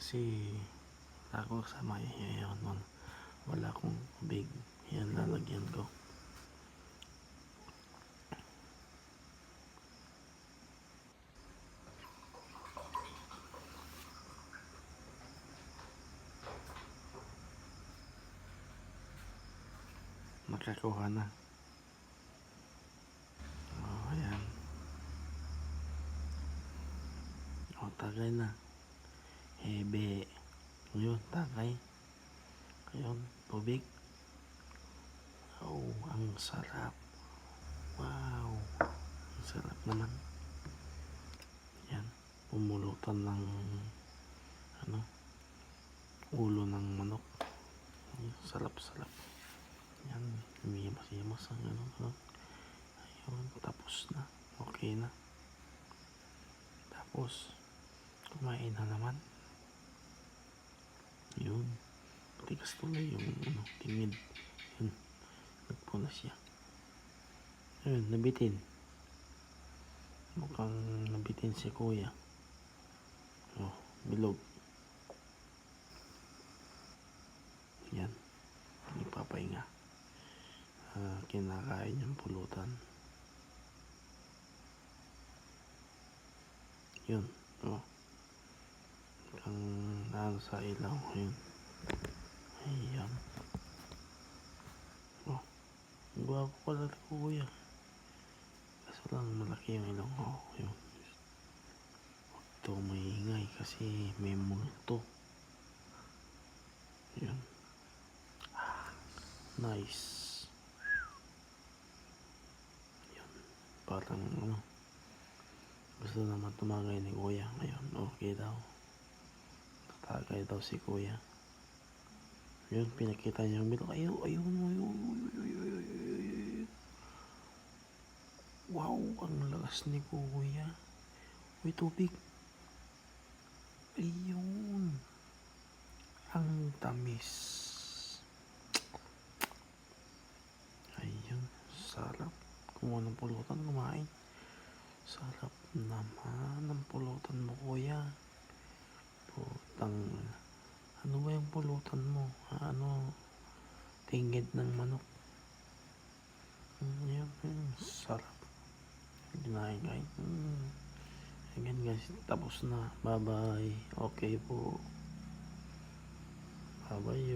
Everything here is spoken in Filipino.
kasi wala ko kasama yun. Wala akong tubig. Yan, lalagyan ko. Nakakuha na. Ayan. Tagay na. Hebe. Ayun, tagay. Ayun, tubig. Ang sarap. Wow. Ang sarap naman. Yan. Pumulutan ng ulo ng manok. Sarap-sarap. Yan. Umiyamas-yamas ang Ayun, tapos na. Okay na. Tapos, kumain na naman. Yun. Tigas tuloy yung tingid. Yun. Nagpuna siya. Ayun, nabitin. Mukhang nabitin si kuya. Bilog. Yan. Ipapahinga. Kinakain yung pulutan. Yun. Ang sa ilaw. Yun. Ayan. Guwapo pala ito kuya. Kaso lang malaki yung ilong ko. Yun. Huwag ito maingay kasi may multo. Yun. Nice. Yun. Parang gusto naman tumagay ni kuya. Ngayon, okay daw. Tatagay daw si kuya. Yun, pinakita niya yung bilog. Ayun. Wow, ang lakas ni kuya. Uy, tubig. Ayun. Ang tamis. Ayun, sarap. Kumuha ng pulutan, kumain. Sarap naman ang pulutan mo, kuya. Putang, ano ba yung pulutan mo? Tingid ng manok. Ayun, sarap. Dinahin guys. Again guys, tapos na. Bye bye. Okay po. Bye bye.